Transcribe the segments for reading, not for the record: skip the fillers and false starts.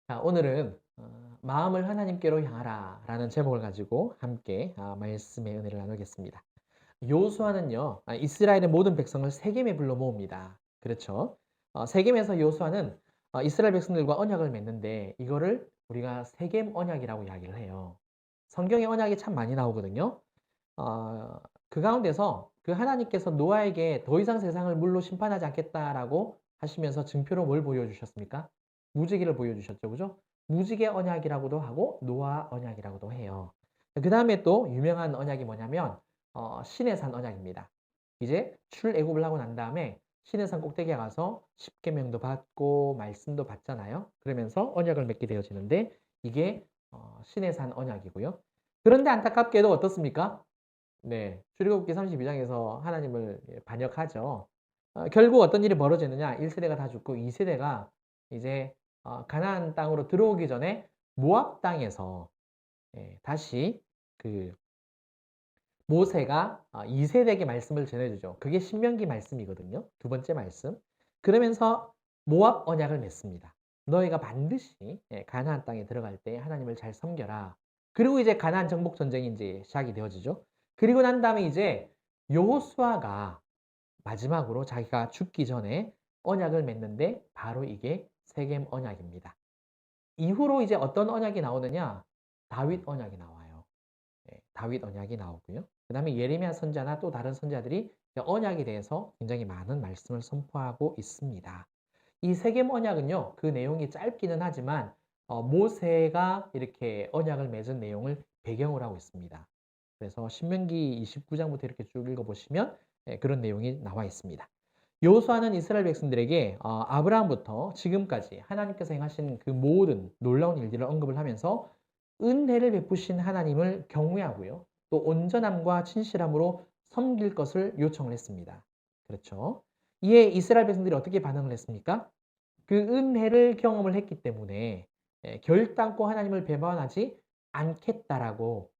자, 오늘은 마음을 하나님께로 향하라 라는 제목을 가지고 함께 말씀의 은혜를 나누겠습니다. 요수아는요, 이스라엘의 모든 백성을 세겜에 불러 모읍니다. 그렇죠? 세겜에서 요수아는 이스라엘 백성들과 언약을 맺는데 이거를 우리가 세겜 언약이라고 이야기를 해요. 성경에 언약이 참 많이 나오거든요. 그 가운데서 그 하나님께서 노아에게 더 이상 세상을 물로 심판하지 않겠다라고 하시면서 증표로 뭘 보여주셨습니까? 무지개를 보여주셨죠. 그죠? 무지개 언약이라고도 하고 노아 언약이라고도 해요. 그 다음에 또 유명한 언약이 뭐냐면 시내산 언약입니다. 이제 출애굽을 하고 난 다음에 시내산 꼭대기에 가서 십계명도 받고 말씀도 받잖아요. 그러면서 언약을 맺게 되어지는데 이게 시내산 언약이고요. 그런데 안타깝게도 어떻습니까? 네, 출애굽기 32장에서 하나님을 반역하죠. 결국 어떤 일이 벌어지느냐? 1세대가 다 죽고 2세대가 이제 가나안 땅으로 들어오기 전에 모압 땅에서 다시 그 모세가 2세대에게 말씀을 전해주죠. 그게 신명기 말씀이거든요. 두 번째 말씀. 그러면서 모압 언약을 맺습니다. 너희가 반드시 가나안 땅에 들어갈 때 하나님을 잘 섬겨라. 그리고 이제 가나안 정복 전쟁이 이제 시작이 되어지죠. 그리고 난 다음에 이제 여호수아가 마지막으로 자기가 죽기 전에 언약을 맺는데 바로 이게 세겜 언약입니다. 이후로 이제 어떤 언약이 나오느냐? 다윗 언약이 나와요. 다윗 언약이 나오고요. 그 다음에 예레미야 선자나 또 다른 선자들이 언약에 대해서 굉장히 많은 말씀을 선포하고 있습니다. 이 세겜 언약은요, 그 내용이 짧기는 하지만 모세가 이렇게 언약을 맺은 내용을 배경으로 하고 있습니다. 그래서 신명기 29장부터 이렇게 쭉 읽어보시면 그런 내용이 나와 있습니다. 여호수아는 이스라엘 백성들에게 아브라함부터 지금까지 하나님께서 행하신 그 모든 놀라운 일들을 언급을 하면서 은혜를 베푸신 하나님을 경외하고요. 또 온전함과 진실함으로 섬길 것을 요청을 했습니다. 그렇죠. 이에 이스라엘 백성들이 어떻게 반응을 했습니까? 그 은혜를 경험을 했기 때문에 결단코 하나님을 배반하지 않겠다라고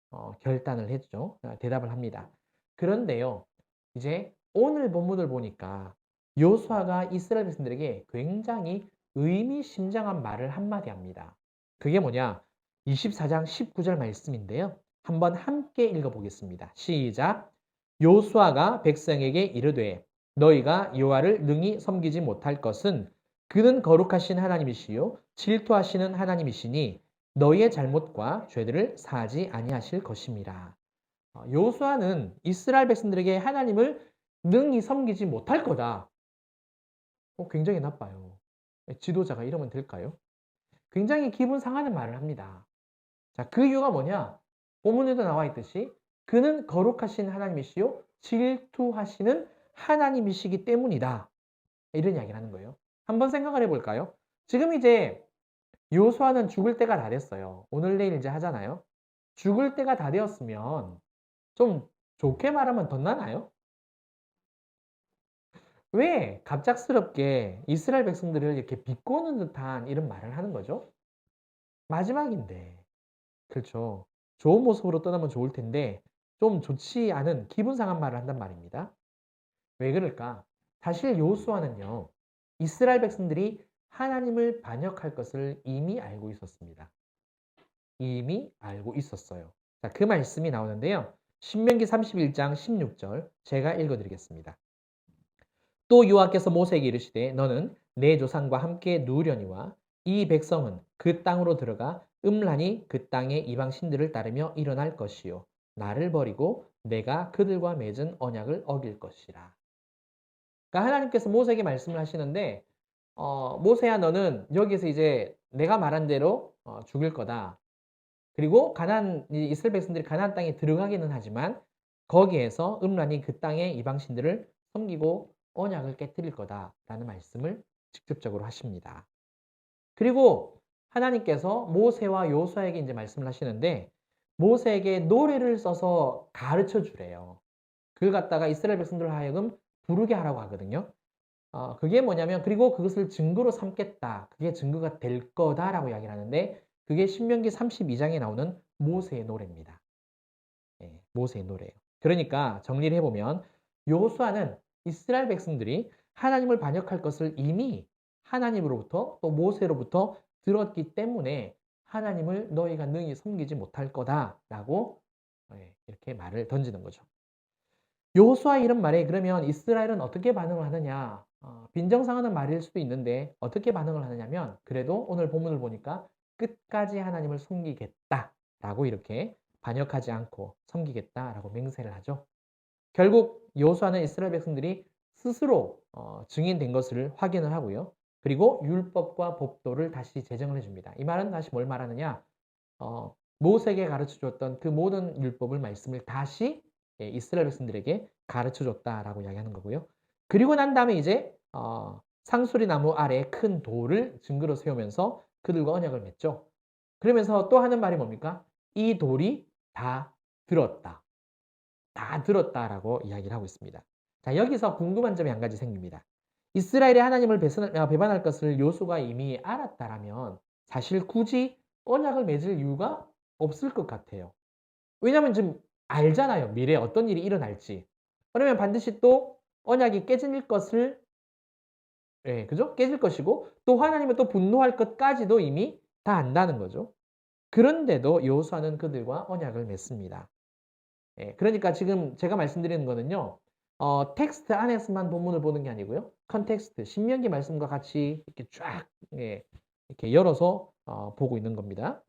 결단을 했죠. 대답을 합니다. 그런데요. 이제 오늘 본문을 보니까 여호수아가 이스라엘 백성들에게 굉장히 의미심장한 말을 한마디 합니다. 그게 뭐냐? 24장 19절 말씀인데요. 한번 함께 읽어보겠습니다. 시작. 여호수아가 백성에게 이르되 너희가 여호와를 능히 섬기지 못할 것은 그는 거룩하신 하나님이시요 질투하시는 하나님이시니 너희의 잘못과 죄들을 사하지 아니하실 것임이라. 여호수아는 이스라엘 백성들에게 하나님을 능히 섬기지 못할 거다. 굉장히 나빠요. 지도자가 이러면 될까요? 굉장히 기분 상하는 말을 합니다. 자, 그 이유가 뭐냐? 본문에도 나와 있듯이 그는 거룩하신 하나님이시요 질투하시는 하나님이시기 때문이다. 이런 이야기를 하는 거예요. 한번 생각을 해볼까요? 지금 이제 여호수아는 죽을 때가 다 됐어요. 오늘 내일 이제 하잖아요. 죽을 때가 다 되었으면 좀 좋게 말하면 덧나나요? 왜 갑작스럽게 이스라엘 백성들을 이렇게 비꼬는 듯한 이런 말을 하는 거죠? 마지막인데. 그렇죠. 좋은 모습으로 떠나면 좋을 텐데 좀 좋지 않은 기분 상한 말을 한단 말입니다. 왜 그럴까? 사실 여호수아는요. 이스라엘 백성들이 하나님을 반역할 것을 이미 알고 있었습니다. 이미 알고 있었어요. 자, 그 말씀이 나오는데요. 신명기 31장 16절 제가 읽어드리겠습니다. 또 여호와께서 모세에게 이르시되 너는 내 조상과 함께 누우려니와 이 백성은 그 땅으로 들어가 음란히 그 땅의 이방 신들을 따르며 일어날 것이요 나를 버리고 내가 그들과 맺은 언약을 어길 것이라. 그러니까 하나님께서 모세에게 말씀을 하시는데 모세야 너는 여기서 이제 내가 말한 대로 죽일 거다. 그리고 가나안 이스라엘 백성들이 가나안 땅에 들어가기는 하지만 거기에서 음란히 그 땅의 이방 신들을 섬기고 언약을 깨뜨릴 거다라는 말씀을 직접적으로 하십니다. 그리고 하나님께서 모세와 여호수아에게 이제 말씀을 하시는데 모세에게 노래를 써서 가르쳐 주래요. 그걸 갖다가 이스라엘 백성들 하여금 부르게 하라고 하거든요. 그게 뭐냐면 그리고 그것을 증거로 삼겠다. 그게 증거가 될 거다라고 이야기를 하는데 그게 신명기 32장에 나오는 모세의 노래입니다. 모세의 노래예요. 그러니까 정리를 해보면 여호수아는 이스라엘 백성들이 하나님을 반역할 것을 이미 하나님으로부터 또 모세로부터 들었기 때문에 하나님을 너희가 능히 섬기지 못할 거다라고 이렇게 말을 던지는 거죠. 여호수아 이런 말에 그러면 이스라엘은 어떻게 반응을 하느냐? 빈정상하는 말일 수도 있는데 어떻게 반응을 하느냐면 그래도 오늘 본문을 보니까 끝까지 하나님을 섬기겠다라고 이렇게 반역하지 않고 섬기겠다라고 맹세를 하죠. 결국 여호수아는 이스라엘 백성들이 스스로 증인된 것을 확인을 하고요. 그리고 율법과 법도를 다시 제정을 해줍니다. 이 말은 다시 뭘 말하느냐? 모세에게 가르쳐줬던 그 모든 율법을 말씀을 다시 이스라엘 백성들에게 가르쳐줬다라고 이야기하는 거고요. 그리고 난 다음에 이제 상수리 나무 아래에 큰 돌을 증거로 세우면서 그들과 언약을 맺죠. 그러면서 또 하는 말이 뭡니까? 이 돌이 다 들었다. 다 들었다라고 이야기를 하고 있습니다. 자, 여기서 궁금한 점이 한 가지 생깁니다. 이스라엘이 하나님을 배반할 것을 요수가 이미 알았다라면 사실 굳이 언약을 맺을 이유가 없을 것 같아요. 왜냐하면 지금 알잖아요. 미래에 어떤 일이 일어날지. 그러면 반드시 또 언약이 깨질 것을 그죠? 깨질 것이고 또 하나님은 또 분노할 것까지도 이미 다 안다는 거죠. 그런데도 여호수아는 그들과 언약을 맺습니다. 그러니까 지금 제가 말씀드리는 거는요. 텍스트 안에서만 본문을 보는 게 아니고요. 컨텍스트, 신명기 말씀과 같이 이렇게 쫙 이렇게 열어서 보고 있는 겁니다.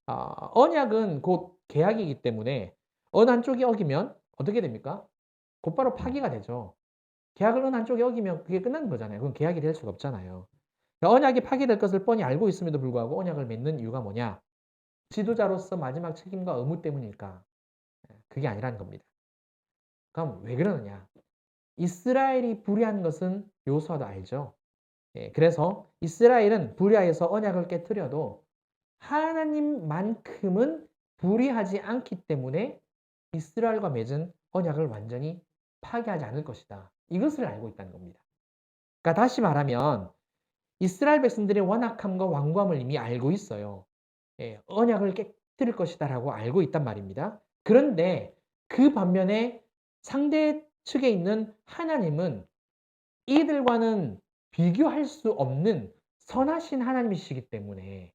언약은 곧 계약이기 때문에 어느 한쪽이 어기면 어떻게 됩니까? 곧바로 파기가 되죠. 계약을 어느 한쪽이 어기면 그게 끝나는 거잖아요. 그건 계약이 될 수가 없잖아요. 그러니까 언약이 파기될 것을 뻔히 알고 있음에도 불구하고 언약을 맺는 이유가 뭐냐? 지도자로서 마지막 책임과 의무 때문일까? 그게 아니라는 겁니다. 그럼 왜 그러느냐? 이스라엘이 불의한 것은 여호수아도 알죠. 그래서 이스라엘은 불의하여서 언약을 깨뜨려도 하나님만큼은 불의하지 않기 때문에 이스라엘과 맺은 언약을 완전히 파괴하지 않을 것이다. 이것을 알고 있다는 겁니다. 그러니까 다시 말하면 이스라엘 백성들의 완악함과 완고함을 이미 알고 있어요. 언약을 깨뜨릴 것이다라고 알고 있단 말입니다. 그런데 그 반면에 상대 측에 있는 하나님은 이들과는 비교할 수 없는 선하신 하나님이시기 때문에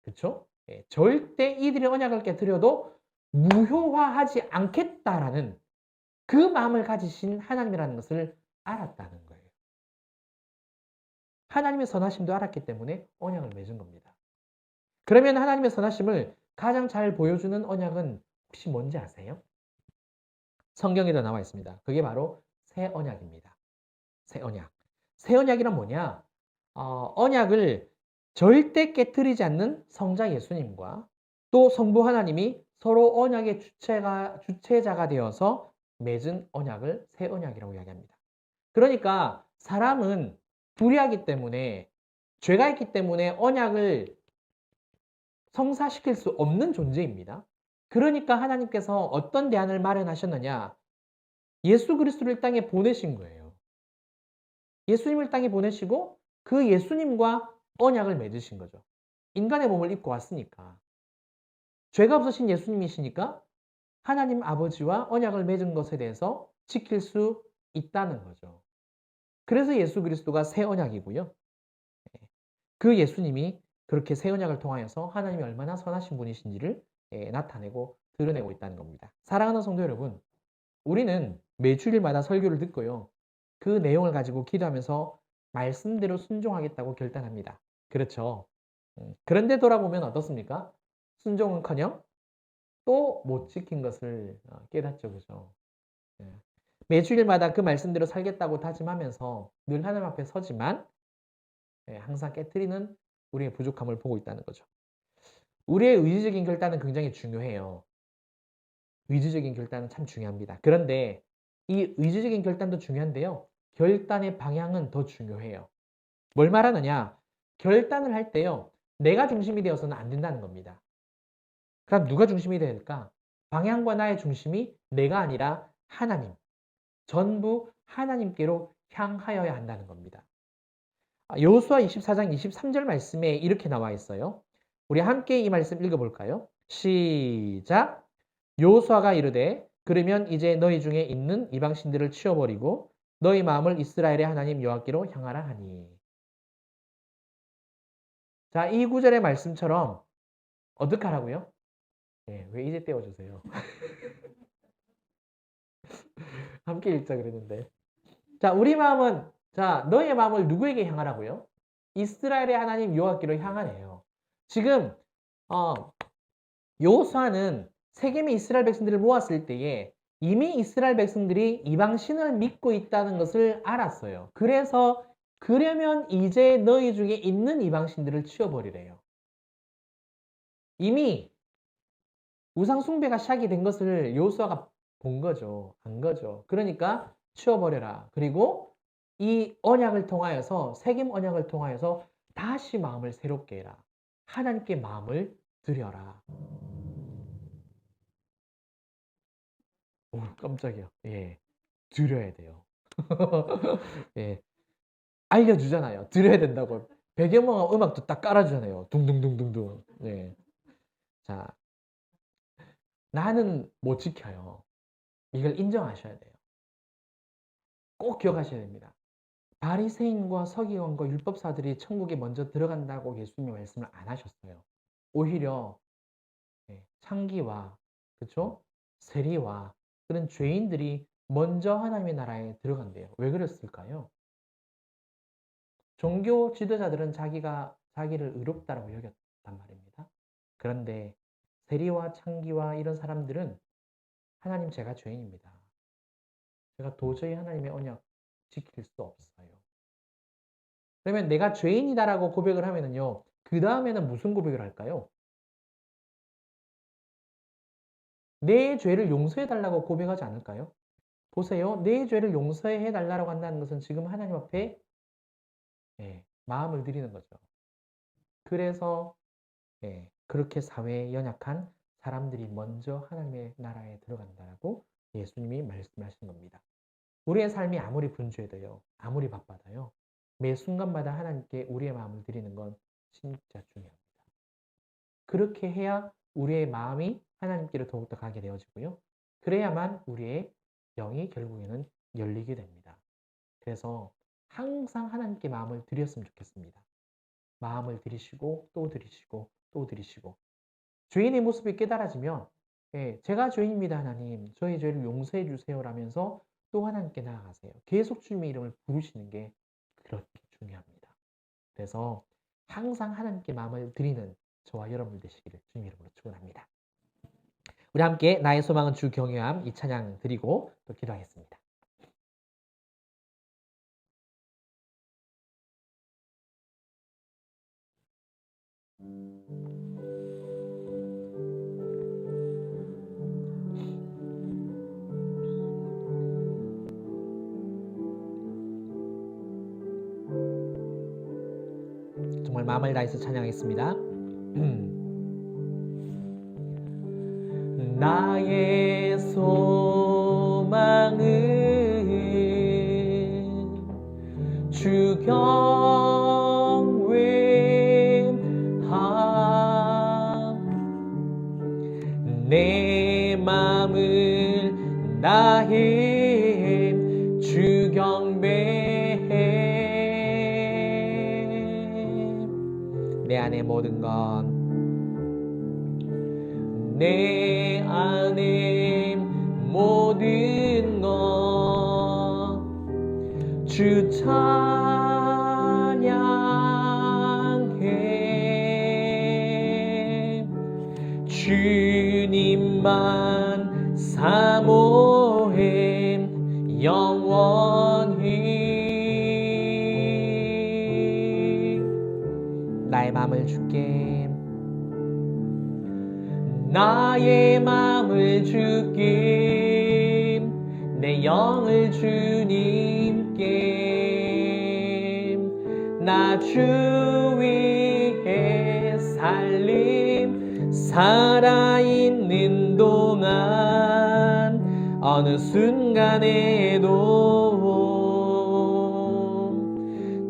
그렇죠? 절대 이들의 언약을 깨뜨려도 무효화하지 않겠다라는 그 마음을 가지신 하나님이라는 것을 알았다는 거예요. 하나님의 선하심도 알았기 때문에 언약을 맺은 겁니다. 그러면 하나님의 선하심을 가장 잘 보여주는 언약은 혹시 뭔지 아세요? 성경에도 나와 있습니다. 그게 바로 새 언약입니다. 새 언약. 새 언약이란 뭐냐? 언약을 절대 깨뜨리지 않는 성자 예수님과 또 성부 하나님이 서로 언약의 주체자가 되어서 맺은 언약을 새 언약이라고 이야기합니다. 그러니까 사람은 불의하기 때문에 죄가 있기 때문에 언약을 성사시킬 수 없는 존재입니다. 그러니까 하나님께서 어떤 대안을 마련하셨느냐? 예수 그리스도를 땅에 보내신 거예요. 예수님을 땅에 보내시고 그 예수님과 언약을 맺으신 거죠. 인간의 몸을 입고 왔으니까. 죄가 없으신 예수님이시니까 하나님 아버지와 언약을 맺은 것에 대해서 지킬 수 있다는 거죠. 그래서 예수 그리스도가 새 언약이고요. 그 예수님이 그렇게 새 언약을 통하여서 하나님이 얼마나 선하신 분이신지를 나타내고 드러내고 있다는 겁니다. 사랑하는 성도 여러분, 우리는 매주일마다 설교를 듣고요. 그 내용을 가지고 기도하면서 말씀대로 순종하겠다고 결단합니다. 그렇죠. 그런데 돌아보면 어떻습니까? 순종은커녕 또 못 지킨 것을 깨닫죠. 그죠? 매주일마다 그 말씀대로 살겠다고 다짐하면서 늘 하나님 앞에 서지만 항상 깨트리는 우리의 부족함을 보고 있다는 거죠. 우리의 의지적인 결단은 굉장히 중요해요. 의지적인 결단은 참 중요합니다. 그런데 이 의지적인 결단도 중요한데요. 결단의 방향은 더 중요해요. 뭘 말하느냐? 결단을 할 때요. 내가 중심이 되어서는 안 된다는 겁니다. 그럼 누가 중심이 돼야 될까? 방향과 나의 중심이 내가 아니라 하나님. 전부 하나님께로 향하여야 한다는 겁니다. 여호수아 24장 23절 말씀에 이렇게 나와 있어요. 우리 함께 이 말씀 읽어볼까요? 시작! 여호수아가 이르되 그러면 이제 너희 중에 있는 이방신들을 치워버리고 너희 마음을 이스라엘의 하나님 여호와께로 향하라 하니. 자, 이 구절의 말씀처럼 어떻게 하라고요? 예, 왜 이제 떼어주세요? 함께 읽자 그랬는데. 자, 우리 마음은, 자, 너의 마음을 누구에게 향하라고요? 이스라엘의 하나님 여호와께로 향하네요. 지금 여호수아는 세겜의 이스라엘 백성들을 모았을 때에 이미 이스라엘 백성들이 이방 신을 믿고 있다는 것을 알았어요. 그래서 그러면 이제 너희 중에 있는 이방 신들을 치워버리래요. 이미 우상 숭배가 시작이 된 것을 여호수아가 본 거죠. 안 거죠. 그러니까 치워버려라. 그리고 이 언약을 통하여서 세겜 언약을 통하여서 다시 마음을 새롭게 해라. 하나님께 마음을 드려라. 오, 깜짝이야. 예, 드려야 돼요. 예, 알려주잖아요. 드려야 된다고. 배경음악도 딱 깔아주잖아요. 둥둥둥둥둥. 예. 자, 나는 못 지켜요. 이걸 인정하셔야 돼요. 꼭 기억하셔야 됩니다. 바리새인과 서기관과 율법사들이 천국에 먼저 들어간다고 예수님이 말씀을 안 하셨어요. 오히려 창기와 그렇죠? 세리와 그런 죄인들이 먼저 하나님의 나라에 들어간대요. 왜 그랬을까요? 종교 지도자들은 자기를 의롭다라고 여겼단 말입니다. 그런데 세리와 창기와 이런 사람들은 하나님 제가 죄인입니다. 제가 도저히 하나님의 언약 지킬 수 없어요. 그러면 내가 죄인이다라고 고백을 하면은요. 그 다음에는 무슨 고백을 할까요? 내 죄를 용서해 달라고 고백하지 않을까요? 보세요. 내 죄를 용서해 달라고 한다는 것은 지금 하나님 앞에 마음을 드리는 거죠. 그래서 그렇게 사회에 연약한 사람들이 먼저 하나님의 나라에 들어간다고 예수님이 말씀하신 겁니다. 우리의 삶이 아무리 분주해도요. 아무리 바빠도요. 매 순간마다 하나님께 우리의 마음을 드리는 건 진짜 중요합니다. 그렇게 해야 우리의 마음이 하나님께로 더욱더 가게 되어지고요. 그래야만 우리의 영이 결국에는 열리게 됩니다. 그래서 항상 하나님께 마음을 드렸으면 좋겠습니다. 마음을 들이시고 또 들이시고 또 들이시고 죄인의 모습이 깨달아지면 제가 죄인입니다 하나님 저희 죄를 용서해 주세요 라면서 또 하나님께 나아가세요. 계속 주님의 이름을 부르시는 게 그렇게 중요합니다. 그래서 항상 하나님께 마음을 드리는 저와 여러분 되시기를 주님 이름으로 축원합니다. 우리 함께 나의 소망은 주 경외함 이 찬양 드리고 또 기도하겠습니다. 정말 마음을 다해서 찬양하겠습니다. 나의 소망은 주 경외함 내 마음을 다해 주 경배해 내 안의 모든 것 내 안에 모든 것 주 찬양해 주님만 사모해 영원히 나의 마음을 주께 나의 마음을 주께 내 영을 주님께 나 주 위에 살림 살아있는 동안 어느 순간에도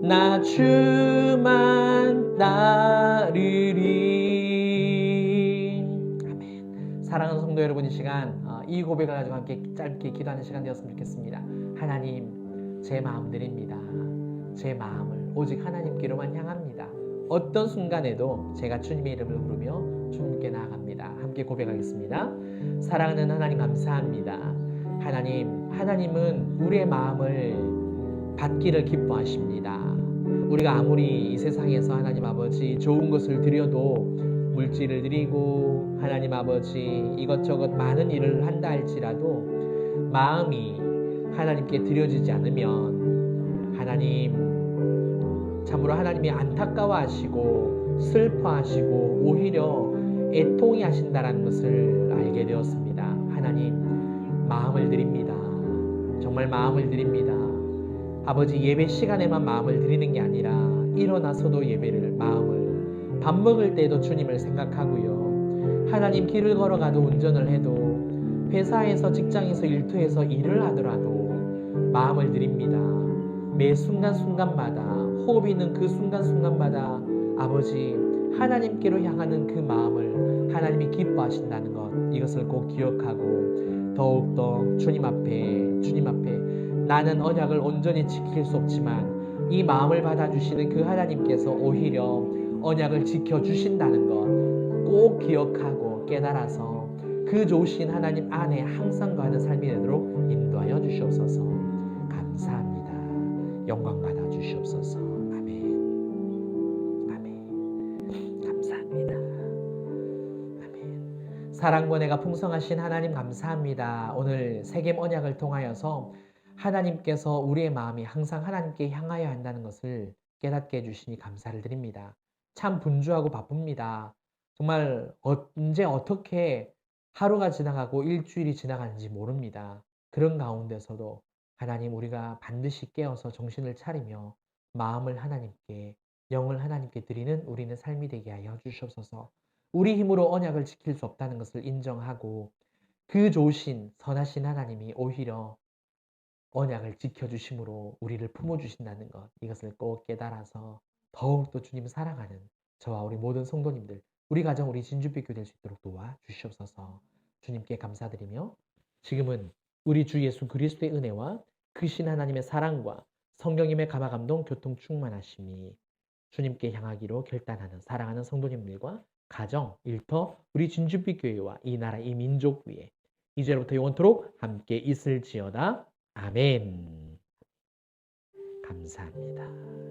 나 주만 따르리. 사랑하는 성도 여러분 이 시간 이 고백을 가지고 함께 짧게 기도하는 시간 되었으면 좋겠습니다. 하나님 제 마음 드립니다. 제 마음을 오직 하나님께로만 향합니다. 어떤 순간에도 제가 주님의 이름을 부르며 주님께 나아갑니다. 함께 고백하겠습니다. 사랑하는 하나님 감사합니다. 하나님은 우리의 마음을 받기를 기뻐하십니다. 우리가 아무리 이 세상에서 하나님 아버지 좋은 것을 드려도 물질을 드리고 하나님 아버지 이것저것 많은 일을 한다 할지라도 마음이 하나님께 드려지지 않으면 참으로 하나님이 안타까워하시고 슬퍼하시고 오히려 애통이 하신다라는 것을 알게 되었습니다. 하나님 마음을 드립니다. 정말 마음을 드립니다. 아버지 예배 시간에만 마음을 드리는 게 아니라 일어나서도 마음을 밥 먹을 때도 주님을 생각하고요. 하나님 길을 걸어가도 운전을 해도 회사에서 직장에서 일터에서 일을 하더라도 마음을 드립니다. 매 순간순간마다 호흡이 있는 그 순간순간마다 아버지 하나님께로 향하는 그 마음을 하나님이 기뻐하신다는 것 이것을 꼭 기억하고 더욱더 주님 앞에 나는 언약을 온전히 지킬 수 없지만 이 마음을 받아주시는 그 하나님께서 오히려 언약을 지켜주신다는 것 꼭 기억하고 깨달아서 그 좋으신 하나님 안에 항상 거하는 삶이 되도록 인도하여 주시옵소서. 감사합니다. 영광 받아 주시옵소서. 아멘. 아멘. 감사합니다. 아멘. 사랑과 은혜가 풍성하신 하나님 감사합니다. 오늘 세겜 언약을 통하여서 하나님께서 우리의 마음이 항상 하나님께 향하여 한다는 것을 깨닫게 해주시니 감사를 드립니다. 참 분주하고 바쁩니다. 정말 언제 어떻게 하루가 지나가고 일주일이 지나가는지 모릅니다. 그런 가운데서도 하나님 우리가 반드시 깨어서 정신을 차리며 마음을 하나님께 영을 하나님께 드리는 우리는 삶이 되게 하여 주시옵소서. 우리 힘으로 언약을 지킬 수 없다는 것을 인정하고 그 좋으신 선하신 하나님이 오히려 언약을 지켜주심으로 우리를 품어주신다는 것 이것을 꼭 깨달아서 더욱더 주님 사랑하는 저와 우리 모든 성도님들 우리 가정 우리 진주빛교 될 수 있도록 도와주시옵소서. 주님께 감사드리며 지금은 우리 주 예수 그리스도의 은혜와 크신 하나님의 사랑과 성령님의 감화감동 교통 충만하심이 주님께 향하기로 결단하는 사랑하는 성도님들과 가정, 일터, 우리 진주빛교회와 이 나라 이 민족 위에 이제로부터 영원토록 함께 있을지어다. 아멘. 감사합니다.